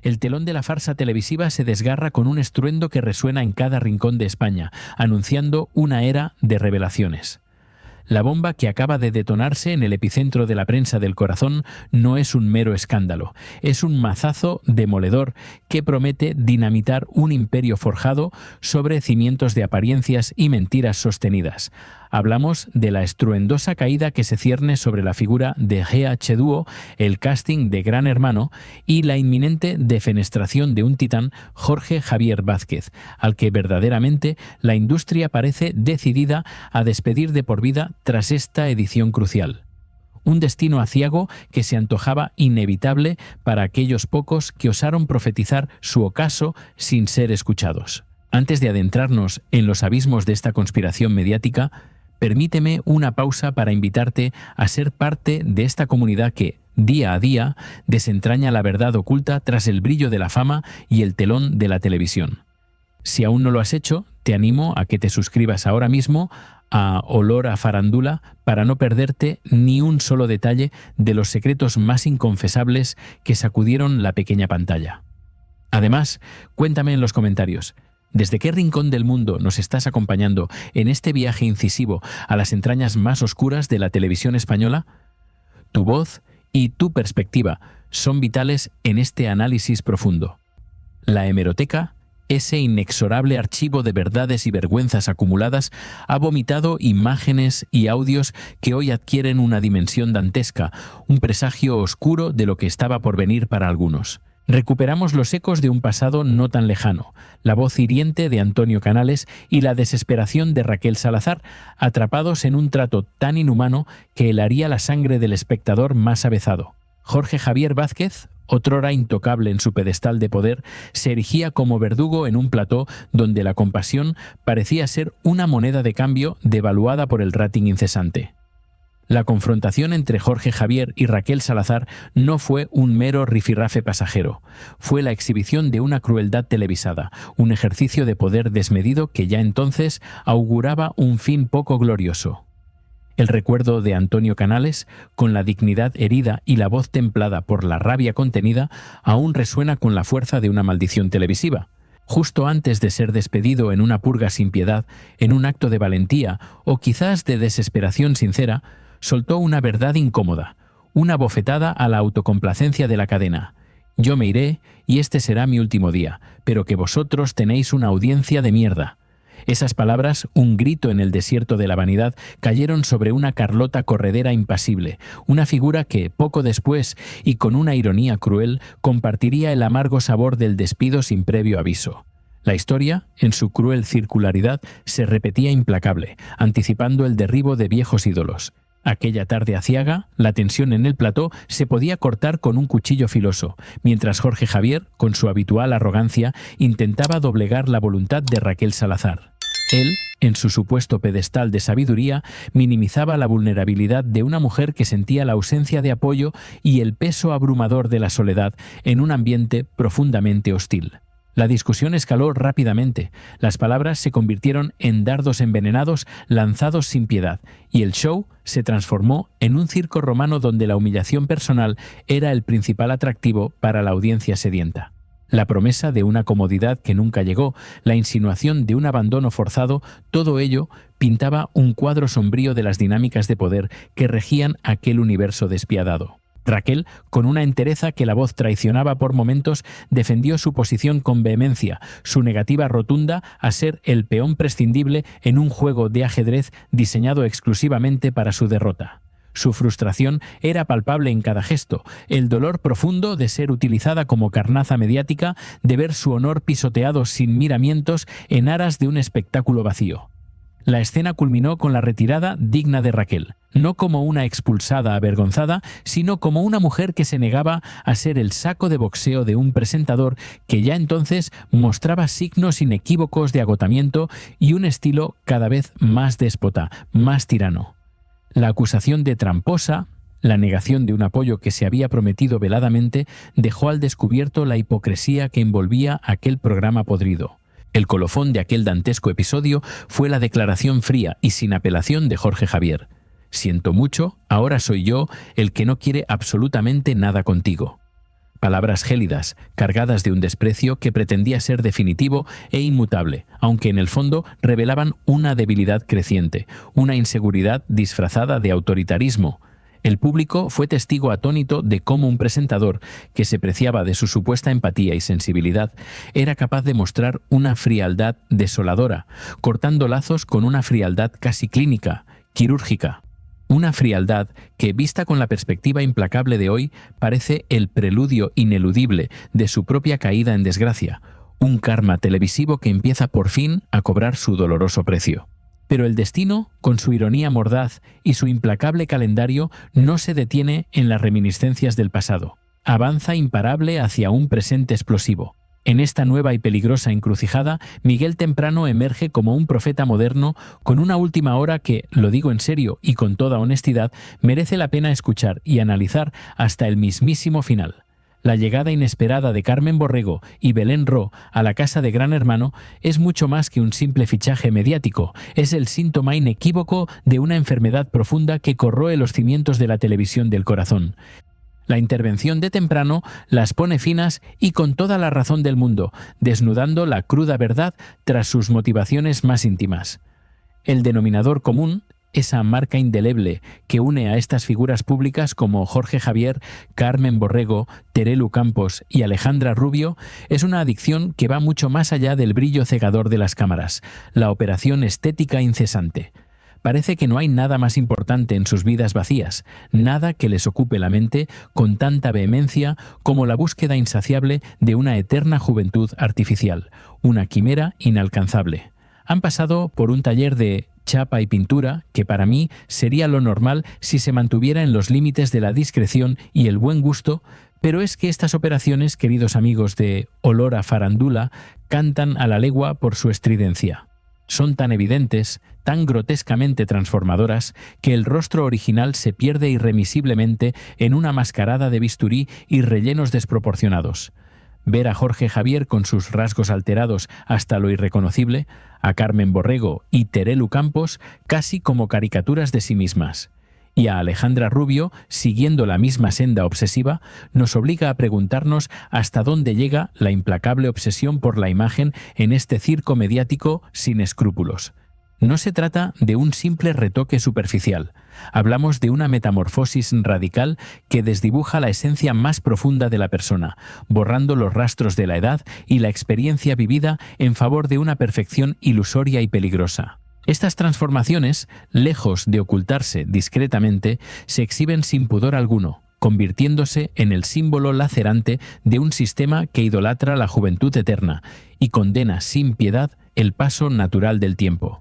El telón de la farsa televisiva se desgarra con un estruendo que resuena en cada rincón de España, anunciando una era de revelaciones. La bomba que acaba de detonarse en el epicentro de la prensa del corazón no es un mero escándalo, es un mazazo demoledor que promete dinamitar un imperio forjado sobre cimientos de apariencias y mentiras sostenidas. Hablamos de la estruendosa caída que se cierne sobre la figura de GH2O, el casting de Gran Hermano y la inminente defenestración de un titán, Jorge Javier Vázquez, al que verdaderamente la industria parece decidida a despedir de por vida tras esta edición crucial. Un destino aciago que se antojaba inevitable para aquellos pocos que osaron profetizar su ocaso sin ser escuchados. Antes de adentrarnos en los abismos de esta conspiración mediática, permíteme una pausa para invitarte a ser parte de esta comunidad que, día a día, desentraña la verdad oculta tras el brillo de la fama y el telón de la televisión. Si aún no lo has hecho, te animo a que te suscribas ahora mismo a Olor a Farándula para no perderte ni un solo detalle de los secretos más inconfesables que sacudieron la pequeña pantalla. Además, cuéntame en los comentarios, ¿desde qué rincón del mundo nos estás acompañando en este viaje incisivo a las entrañas más oscuras de la televisión española? Tu voz y tu perspectiva son vitales en este análisis profundo. La hemeroteca, ese inexorable archivo de verdades y vergüenzas acumuladas, ha vomitado imágenes y audios que hoy adquieren una dimensión dantesca, un presagio oscuro de lo que estaba por venir para algunos. Recuperamos los ecos de un pasado no tan lejano, la voz hiriente de Antonio Canales y la desesperación de Raquel Salazar, atrapados en un trato tan inhumano que helaría la sangre del espectador más avezado. Jorge Javier Vázquez, otrora intocable en su pedestal de poder, se erigía como verdugo en un plató donde la compasión parecía ser una moneda de cambio devaluada por el rating incesante. La confrontación entre Jorge Javier y Raquel Salazar no fue un mero rifirrafe pasajero, fue la exhibición de una crueldad televisada, un ejercicio de poder desmedido que ya entonces auguraba un fin poco glorioso. El recuerdo de Antonio Canales, con la dignidad herida y la voz templada por la rabia contenida, aún resuena con la fuerza de una maldición televisiva. Justo antes de ser despedido en una purga sin piedad, en un acto de valentía o quizás de desesperación sincera, soltó una verdad incómoda, una bofetada a la autocomplacencia de la cadena. Yo me iré y este será mi último día, pero que vosotros tenéis una audiencia de mierda. Esas palabras, un grito en el desierto de la vanidad, cayeron sobre una Carlota Corredera impasible, una figura que, poco después, y con una ironía cruel, compartiría el amargo sabor del despido sin previo aviso. La historia, en su cruel circularidad, se repetía implacable, anticipando el derribo de viejos ídolos. Aquella tarde aciaga, la tensión en el plató se podía cortar con un cuchillo filoso, mientras Jorge Javier, con su habitual arrogancia, intentaba doblegar la voluntad de Raquel Salazar. Él, en su supuesto pedestal de sabiduría, minimizaba la vulnerabilidad de una mujer que sentía la ausencia de apoyo y el peso abrumador de la soledad en un ambiente profundamente hostil. La discusión escaló rápidamente, las palabras se convirtieron en dardos envenenados lanzados sin piedad, y el show se transformó en un circo romano donde la humillación personal era el principal atractivo para la audiencia sedienta. La promesa de una comodidad que nunca llegó, la insinuación de un abandono forzado, todo ello pintaba un cuadro sombrío de las dinámicas de poder que regían aquel universo despiadado. Raquel, con una entereza que la voz traicionaba por momentos, defendió su posición con vehemencia, su negativa rotunda a ser el peón prescindible en un juego de ajedrez diseñado exclusivamente para su derrota. Su frustración era palpable en cada gesto, el dolor profundo de ser utilizada como carnaza mediática, de ver su honor pisoteado sin miramientos en aras de un espectáculo vacío. La escena culminó con la retirada digna de Raquel, no como una expulsada avergonzada, sino como una mujer que se negaba a ser el saco de boxeo de un presentador que ya entonces mostraba signos inequívocos de agotamiento y un estilo cada vez más déspota, más tirano. La acusación de tramposa, la negación de un apoyo que se había prometido veladamente, dejó al descubierto la hipocresía que envolvía aquel programa podrido. El colofón de aquel dantesco episodio fue la declaración fría y sin apelación de Jorge Javier. Siento mucho, ahora soy yo el que no quiere absolutamente nada contigo. Palabras gélidas, cargadas de un desprecio que pretendía ser definitivo e inmutable, aunque en el fondo revelaban una debilidad creciente, una inseguridad disfrazada de autoritarismo. El público fue testigo atónito de cómo un presentador, que se preciaba de su supuesta empatía y sensibilidad, era capaz de mostrar una frialdad desoladora, cortando lazos con una frialdad casi clínica, quirúrgica. Una frialdad que, vista con la perspectiva implacable de hoy, parece el preludio ineludible de su propia caída en desgracia, un karma televisivo que empieza por fin a cobrar su doloroso precio. Pero el destino, con su ironía mordaz y su implacable calendario, no se detiene en las reminiscencias del pasado. Avanza imparable hacia un presente explosivo. En esta nueva y peligrosa encrucijada, Miguel Temprano emerge como un profeta moderno con una última hora que, lo digo en serio y con toda honestidad, merece la pena escuchar y analizar hasta el mismísimo final. La llegada inesperada de Carmen Borrego y Belén Ro a la casa de Gran Hermano es mucho más que un simple fichaje mediático, es el síntoma inequívoco de una enfermedad profunda que corroe los cimientos de la televisión del corazón. La intervención de Temprano las pone finas y con toda la razón del mundo, desnudando la cruda verdad tras sus motivaciones más íntimas. El denominador común, esa marca indeleble que une a estas figuras públicas como Jorge Javier, Carmen Borrego, Terelu Campos y Alejandra Rubio, es una adicción que va mucho más allá del brillo cegador de las cámaras, la operación estética incesante. Parece que no hay nada más importante en sus vidas vacías, nada que les ocupe la mente con tanta vehemencia como la búsqueda insaciable de una eterna juventud artificial, una quimera inalcanzable. Han pasado por un taller de chapa y pintura que para mí sería lo normal si se mantuviera en los límites de la discreción y el buen gusto, pero es que estas operaciones, queridos amigos de Olor a Farándula, cantan a la legua por su estridencia. Son tan evidentes, tan grotescamente transformadoras, que el rostro original se pierde irremisiblemente en una mascarada de bisturí y rellenos desproporcionados. Ver a Jorge Javier con sus rasgos alterados hasta lo irreconocible, a Carmen Borrego y Terelu Campos casi como caricaturas de sí mismas, y a Alejandra Rubio, siguiendo la misma senda obsesiva, nos obliga a preguntarnos hasta dónde llega la implacable obsesión por la imagen en este circo mediático sin escrúpulos. No se trata de un simple retoque superficial. Hablamos de una metamorfosis radical que desdibuja la esencia más profunda de la persona, borrando los rastros de la edad y la experiencia vivida en favor de una perfección ilusoria y peligrosa. Estas transformaciones, lejos de ocultarse discretamente, se exhiben sin pudor alguno, convirtiéndose en el símbolo lacerante de un sistema que idolatra la juventud eterna y condena sin piedad el paso natural del tiempo.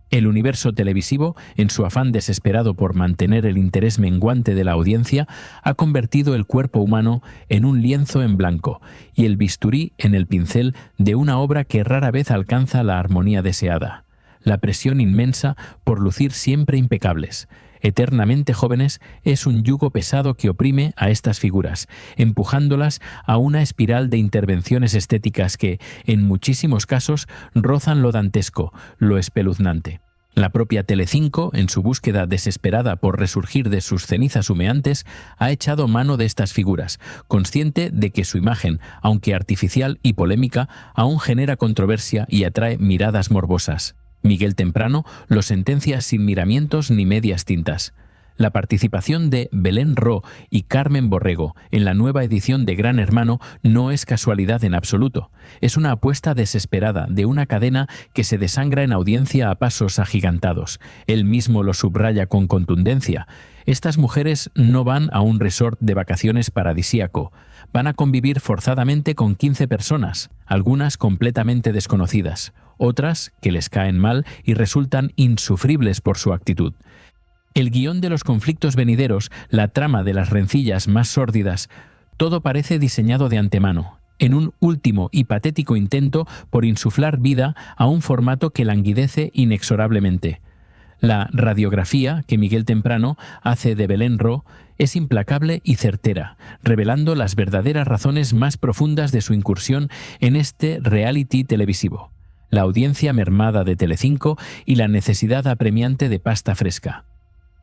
El universo televisivo, en su afán desesperado por mantener el interés menguante de la audiencia, ha convertido el cuerpo humano en un lienzo en blanco y el bisturí en el pincel de una obra que rara vez alcanza la armonía deseada. La presión inmensa por lucir siempre impecables, eternamente jóvenes, es un yugo pesado que oprime a estas figuras, empujándolas a una espiral de intervenciones estéticas que, en muchísimos casos, rozan lo dantesco, lo espeluznante. La propia Telecinco, en su búsqueda desesperada por resurgir de sus cenizas humeantes, ha echado mano de estas figuras, consciente de que su imagen, aunque artificial y polémica, aún genera controversia y atrae miradas morbosas. Miguel Temprano lo sentencia sin miramientos ni medias tintas. La participación de Belén Ro y Carmen Borrego en la nueva edición de Gran Hermano no es casualidad en absoluto. Es una apuesta desesperada de una cadena que se desangra en audiencia a pasos agigantados. Él mismo lo subraya con contundencia. Estas mujeres no van a un resort de vacaciones paradisíaco. Van a convivir forzadamente con 15 personas, algunas completamente desconocidas, otras que les caen mal y resultan insufribles por su actitud. El guión de los conflictos venideros, la trama de las rencillas más sórdidas, todo parece diseñado de antemano, en un último y patético intento por insuflar vida a un formato que languidece inexorablemente. La radiografía que Miguel Temprano hace de Belén Ro es implacable y certera, revelando las verdaderas razones más profundas de su incursión en este reality televisivo, la audiencia mermada de Telecinco y la necesidad apremiante de pasta fresca.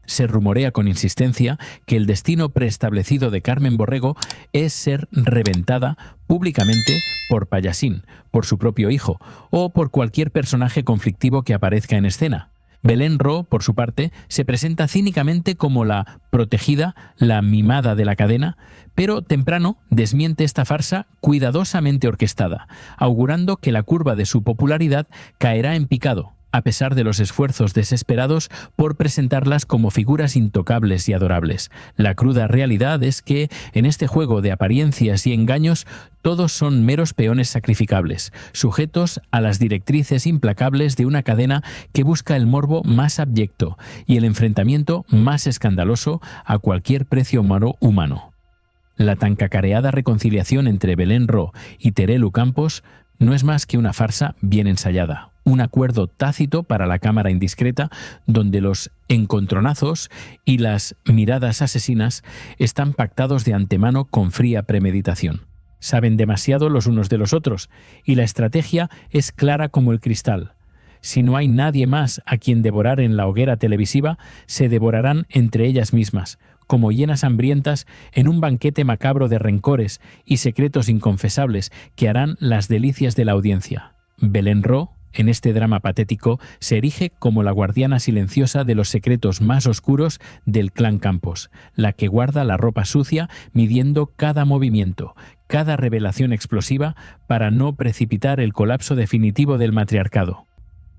Se rumorea con insistencia que el destino preestablecido de Carmen Borrego es ser reventada públicamente por Payasín, por su propio hijo, o por cualquier personaje conflictivo que aparezca en escena. Belén Ro, por su parte, se presenta cínicamente como la protegida, la mimada de la cadena, pero temprano desmiente esta farsa cuidadosamente orquestada, augurando que la curva de su popularidad caerá en picado, a pesar de los esfuerzos desesperados por presentarlas como figuras intocables y adorables. La cruda realidad es que, en este juego de apariencias y engaños, todos son meros peones sacrificables, sujetos a las directrices implacables de una cadena que busca el morbo más abyecto y el enfrentamiento más escandaloso a cualquier precio humano. La tan cacareada reconciliación entre Belén Ro y Terelu Campos no es más que una farsa bien ensayada, un acuerdo tácito para la cámara indiscreta donde los encontronazos y las miradas asesinas están pactados de antemano con fría premeditación. Saben demasiado los unos de los otros y la estrategia es clara como el cristal. Si no hay nadie más a quien devorar en la hoguera televisiva, se devorarán entre ellas mismas, como hienas hambrientas en un banquete macabro de rencores y secretos inconfesables que harán las delicias de la audiencia. Belén Ro, en este drama patético, se erige como la guardiana silenciosa de los secretos más oscuros del clan Campos, la que guarda la ropa sucia midiendo cada movimiento, cada revelación explosiva para no precipitar el colapso definitivo del matriarcado.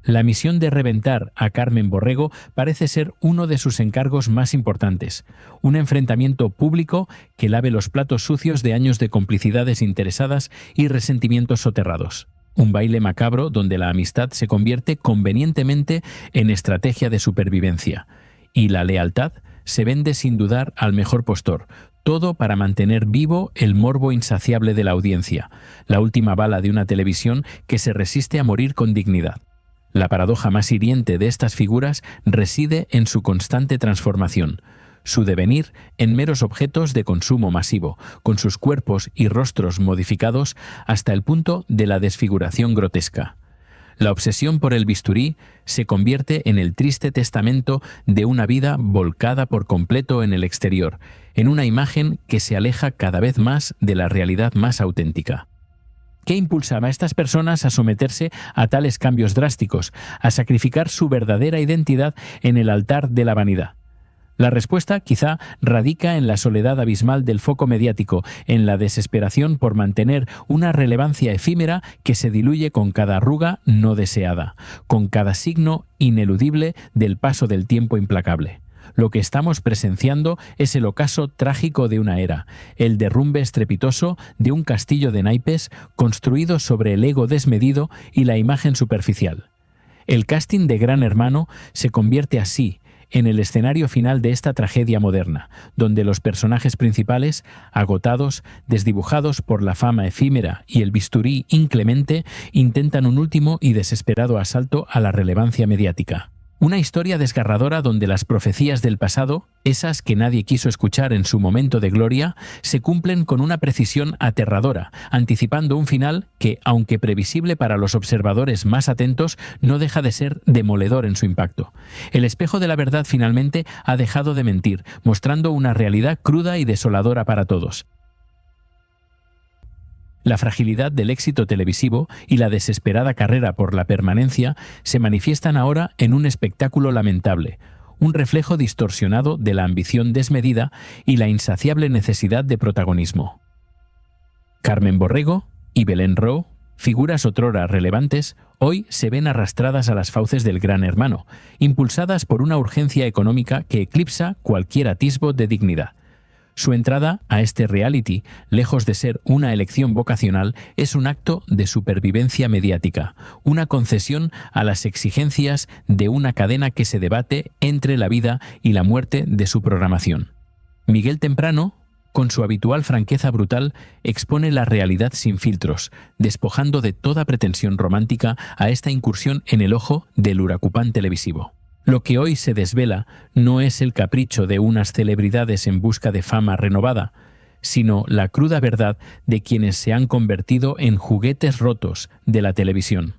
La misión de reventar a Carmen Borrego parece ser uno de sus encargos más importantes, un enfrentamiento público que lave los platos sucios de años de complicidades interesadas y resentimientos soterrados. Un baile macabro donde la amistad se convierte convenientemente en estrategia de supervivencia y la lealtad se vende sin dudar al mejor postor, todo para mantener vivo el morbo insaciable de la audiencia, la última bala de una televisión que se resiste a morir con dignidad. La paradoja más hiriente de estas figuras reside en su constante transformación, su devenir en meros objetos de consumo masivo, con sus cuerpos y rostros modificados hasta el punto de la desfiguración grotesca. La obsesión por el bisturí se convierte en el triste testamento de una vida volcada por completo en el exterior, en una imagen que se aleja cada vez más de la realidad más auténtica. ¿Qué impulsaba a estas personas a someterse a tales cambios drásticos, a sacrificar su verdadera identidad en el altar de la vanidad? La respuesta quizá radica en la soledad abismal del foco mediático, en la desesperación por mantener una relevancia efímera que se diluye con cada arruga no deseada, con cada signo ineludible del paso del tiempo implacable. Lo que estamos presenciando es el ocaso trágico de una era, el derrumbe estrepitoso de un castillo de naipes construido sobre el ego desmedido y la imagen superficial. El casting de Gran Hermano se convierte así en el escenario final de esta tragedia moderna, donde los personajes principales, agotados, desdibujados por la fama efímera y el bisturí inclemente, intentan un último y desesperado asalto a la relevancia mediática. Una historia desgarradora donde las profecías del pasado, esas que nadie quiso escuchar en su momento de gloria, se cumplen con una precisión aterradora, anticipando un final que, aunque previsible para los observadores más atentos, no deja de ser demoledor en su impacto. El espejo de la verdad finalmente ha dejado de mentir, mostrando una realidad cruda y desoladora para todos. La fragilidad del éxito televisivo y la desesperada carrera por la permanencia se manifiestan ahora en un espectáculo lamentable, un reflejo distorsionado de la ambición desmedida y la insaciable necesidad de protagonismo. Carmen Borrego y Belén Ro, figuras otrora relevantes, hoy se ven arrastradas a las fauces del Gran Hermano, impulsadas por una urgencia económica que eclipsa cualquier atisbo de dignidad. Su entrada a este reality, lejos de ser una elección vocacional, es un acto de supervivencia mediática, una concesión a las exigencias de una cadena que se debate entre la vida y la muerte de su programación. Miguel Temprano, con su habitual franqueza brutal, expone la realidad sin filtros, despojando de toda pretensión romántica a esta incursión en el ojo del huracupán televisivo. Lo que hoy se desvela no es el capricho de unas celebridades en busca de fama renovada, sino la cruda verdad de quienes se han convertido en juguetes rotos de la televisión.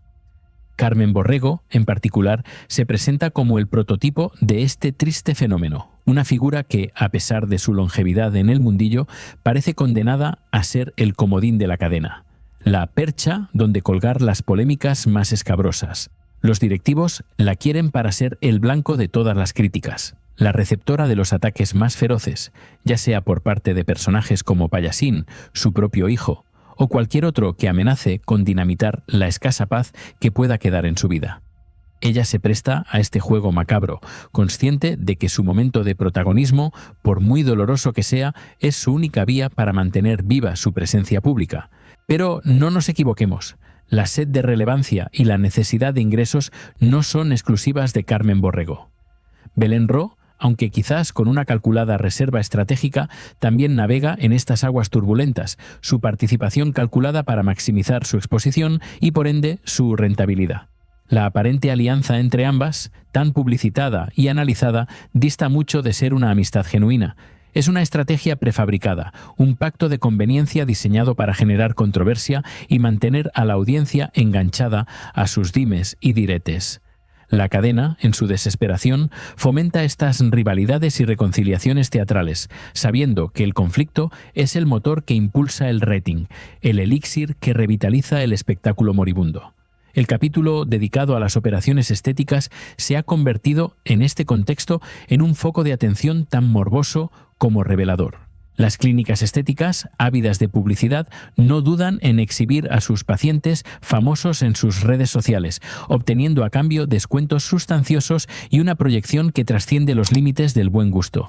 Carmen Borrego, en particular, se presenta como el prototipo de este triste fenómeno, una figura que, a pesar de su longevidad en el mundillo, parece condenada a ser el comodín de la cadena, la percha donde colgar las polémicas más escabrosas. Los directivos la quieren para ser el blanco de todas las críticas, la receptora de los ataques más feroces, ya sea por parte de personajes como Payasín, su propio hijo, o cualquier otro que amenace con dinamitar la escasa paz que pueda quedar en su vida. Ella se presta a este juego macabro, consciente de que su momento de protagonismo, por muy doloroso que sea, es su única vía para mantener viva su presencia pública. Pero no nos equivoquemos, la sed de relevancia y la necesidad de ingresos no son exclusivas de Carmen Borrego. Belén Ro, aunque quizás con una calculada reserva estratégica, también navega en estas aguas turbulentas, su participación calculada para maximizar su exposición y por ende su rentabilidad. La aparente alianza entre ambas, tan publicitada y analizada, dista mucho de ser una amistad genuina. Es una estrategia prefabricada, un pacto de conveniencia diseñado para generar controversia y mantener a la audiencia enganchada a sus dimes y diretes. La cadena, en su desesperación, fomenta estas rivalidades y reconciliaciones teatrales, sabiendo que el conflicto es el motor que impulsa el rating, el elixir que revitaliza el espectáculo moribundo. El capítulo dedicado a las operaciones estéticas se ha convertido, en este contexto, en un foco de atención tan morboso como revelador. Las clínicas estéticas, ávidas de publicidad, no dudan en exhibir a sus pacientes famosos en sus redes sociales, obteniendo a cambio descuentos sustanciosos y una proyección que trasciende los límites del buen gusto.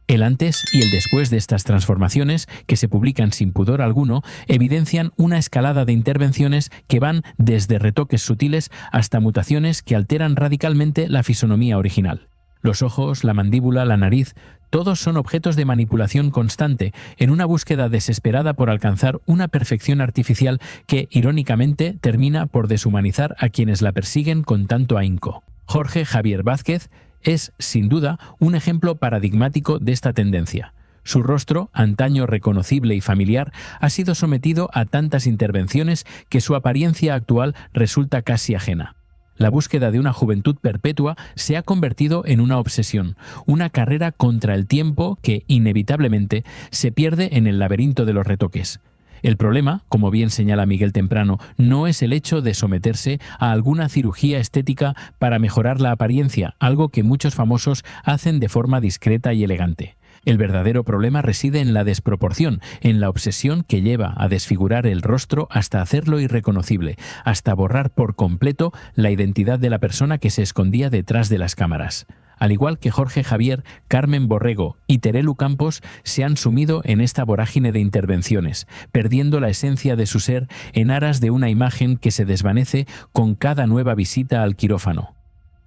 El antes y el después de estas transformaciones, que se publican sin pudor alguno, evidencian una escalada de intervenciones que van desde retoques sutiles hasta mutaciones que alteran radicalmente la fisonomía original. Los ojos, la mandíbula, la nariz, todos son objetos de manipulación constante, en una búsqueda desesperada por alcanzar una perfección artificial que, irónicamente, termina por deshumanizar a quienes la persiguen con tanto ahínco. Jorge Javier Vázquez es, sin duda, un ejemplo paradigmático de esta tendencia. Su rostro, antaño reconocible y familiar, ha sido sometido a tantas intervenciones que su apariencia actual resulta casi ajena. La búsqueda de una juventud perpetua se ha convertido en una obsesión, una carrera contra el tiempo que, inevitablemente, se pierde en el laberinto de los retoques. El problema, como bien señala Miguel Temprano, no es el hecho de someterse a alguna cirugía estética para mejorar la apariencia, algo que muchos famosos hacen de forma discreta y elegante. El verdadero problema reside en la desproporción, en la obsesión que lleva a desfigurar el rostro hasta hacerlo irreconocible, hasta borrar por completo la identidad de la persona que se escondía detrás de las cámaras. Al igual que Jorge Javier, Carmen Borrego y Terelu Campos se han sumido en esta vorágine de intervenciones, perdiendo la esencia de su ser en aras de una imagen que se desvanece con cada nueva visita al quirófano.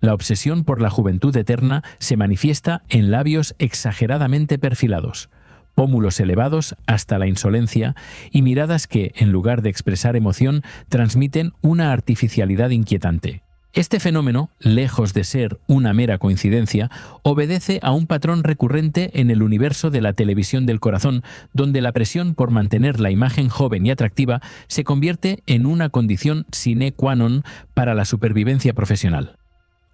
La obsesión por la juventud eterna se manifiesta en labios exageradamente perfilados, pómulos elevados hasta la insolencia y miradas que, en lugar de expresar emoción, transmiten una artificialidad inquietante. Este fenómeno, lejos de ser una mera coincidencia, obedece a un patrón recurrente en el universo de la televisión del corazón, donde la presión por mantener la imagen joven y atractiva se convierte en una condición sine qua non para la supervivencia profesional.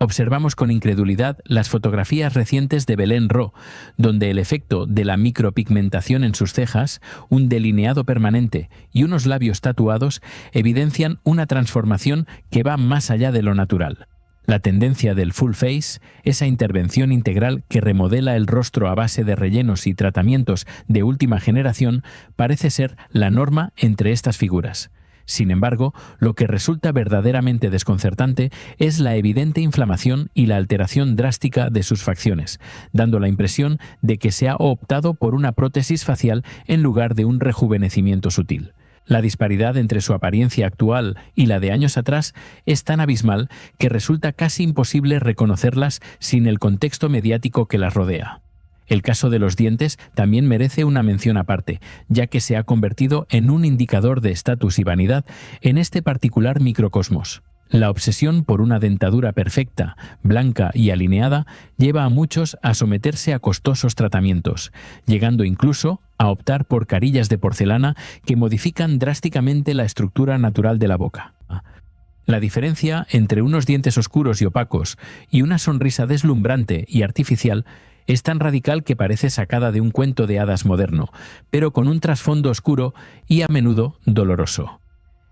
Observamos con incredulidad las fotografías recientes de Belén Ro, donde el efecto de la micropigmentación en sus cejas, un delineado permanente y unos labios tatuados evidencian una transformación que va más allá de lo natural. La tendencia del full face, esa intervención integral que remodela el rostro a base de rellenos y tratamientos de última generación, parece ser la norma entre estas figuras. Sin embargo, lo que resulta verdaderamente desconcertante es la evidente inflamación y la alteración drástica de sus facciones, dando la impresión de que se ha optado por una prótesis facial en lugar de un rejuvenecimiento sutil. La disparidad entre su apariencia actual y la de años atrás es tan abismal que resulta casi imposible reconocerlas sin el contexto mediático que las rodea. El caso de los dientes también merece una mención aparte, ya que se ha convertido en un indicador de estatus y vanidad en este particular microcosmos. La obsesión por una dentadura perfecta, blanca y alineada lleva a muchos a someterse a costosos tratamientos, llegando incluso a optar por carillas de porcelana que modifican drásticamente la estructura natural de la boca. La diferencia entre unos dientes oscuros y opacos y una sonrisa deslumbrante y artificial es tan radical que parece sacada de un cuento de hadas moderno, pero con un trasfondo oscuro y a menudo doloroso.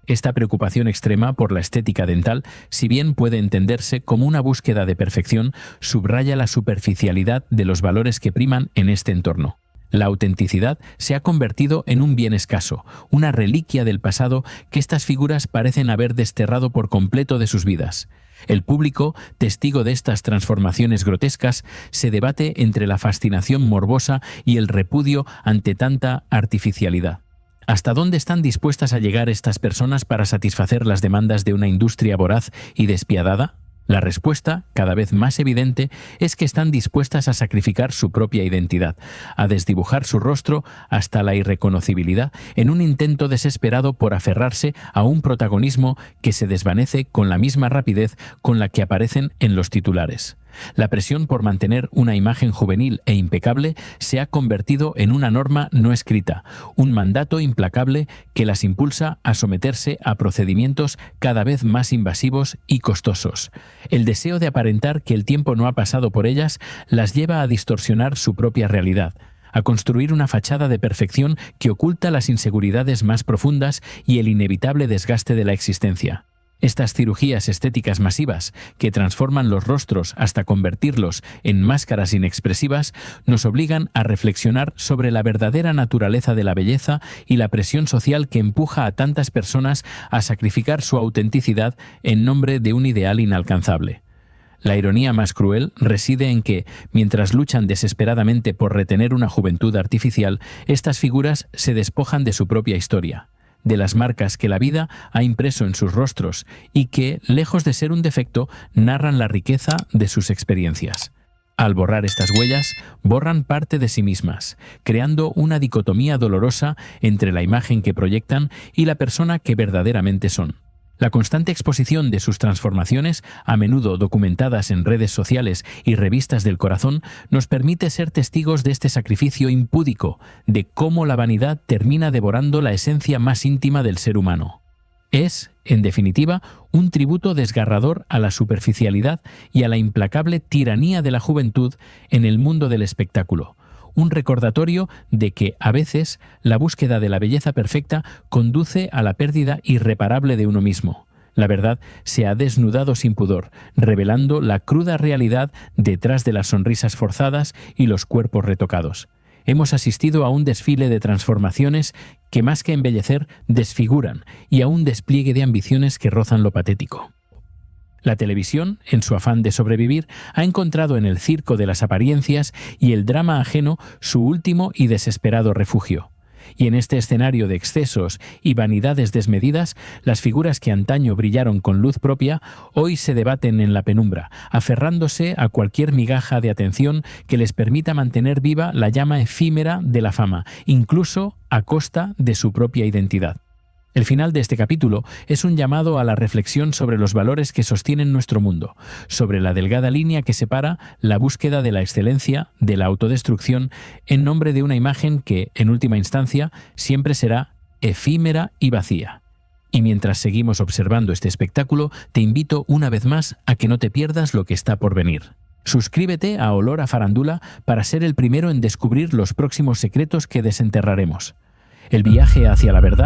Esta preocupación extrema por la estética dental, si bien puede entenderse como una búsqueda de perfección, subraya la superficialidad de los valores que priman en este entorno. La autenticidad se ha convertido en un bien escaso, una reliquia del pasado que estas figuras parecen haber desterrado por completo de sus vidas. El público, testigo de estas transformaciones grotescas, se debate entre la fascinación morbosa y el repudio ante tanta artificialidad. ¿Hasta dónde están dispuestas a llegar estas personas para satisfacer las demandas de una industria voraz y despiadada? La respuesta, cada vez más evidente, es que están dispuestas a sacrificar su propia identidad, a desdibujar su rostro hasta la irreconocibilidad en un intento desesperado por aferrarse a un protagonismo que se desvanece con la misma rapidez con la que aparecen en los titulares. La presión por mantener una imagen juvenil e impecable se ha convertido en una norma no escrita, un mandato implacable que las impulsa a someterse a procedimientos cada vez más invasivos y costosos. El deseo de aparentar que el tiempo no ha pasado por ellas las lleva a distorsionar su propia realidad, a construir una fachada de perfección que oculta las inseguridades más profundas y el inevitable desgaste de la existencia. Estas cirugías estéticas masivas, que transforman los rostros hasta convertirlos en máscaras inexpresivas, nos obligan a reflexionar sobre la verdadera naturaleza de la belleza y la presión social que empuja a tantas personas a sacrificar su autenticidad en nombre de un ideal inalcanzable. La ironía más cruel reside en que, mientras luchan desesperadamente por retener una juventud artificial, estas figuras se despojan de su propia historia, de las marcas que la vida ha impreso en sus rostros y que, lejos de ser un defecto, narran la riqueza de sus experiencias. Al borrar estas huellas, borran parte de sí mismas, creando una dicotomía dolorosa entre la imagen que proyectan y la persona que verdaderamente son. La constante exposición de sus transformaciones, a menudo documentadas en redes sociales y revistas del corazón, nos permite ser testigos de este sacrificio impúdico, de cómo la vanidad termina devorando la esencia más íntima del ser humano. Es, en definitiva, un tributo desgarrador a la superficialidad y a la implacable tiranía de la juventud en el mundo del espectáculo. Un recordatorio de que, a veces, la búsqueda de la belleza perfecta conduce a la pérdida irreparable de uno mismo. La verdad se ha desnudado sin pudor, revelando la cruda realidad detrás de las sonrisas forzadas y los cuerpos retocados. Hemos asistido a un desfile de transformaciones que, más que embellecer, desfiguran, y a un despliegue de ambiciones que rozan lo patético. La televisión, en su afán de sobrevivir, ha encontrado en el circo de las apariencias y el drama ajeno su último y desesperado refugio. Y en este escenario de excesos y vanidades desmedidas, las figuras que antaño brillaron con luz propia, hoy se debaten en la penumbra, aferrándose a cualquier migaja de atención que les permita mantener viva la llama efímera de la fama, incluso a costa de su propia identidad. El final de este capítulo es un llamado a la reflexión sobre los valores que sostienen nuestro mundo, sobre la delgada línea que separa la búsqueda de la excelencia de la autodestrucción en nombre de una imagen que, en última instancia, siempre será efímera y vacía. Y mientras seguimos observando este espectáculo, te invito una vez más a que no te pierdas lo que está por venir. Suscríbete a Olor a Farándula para ser el primero en descubrir los próximos secretos que desenterraremos. El viaje hacia la verdad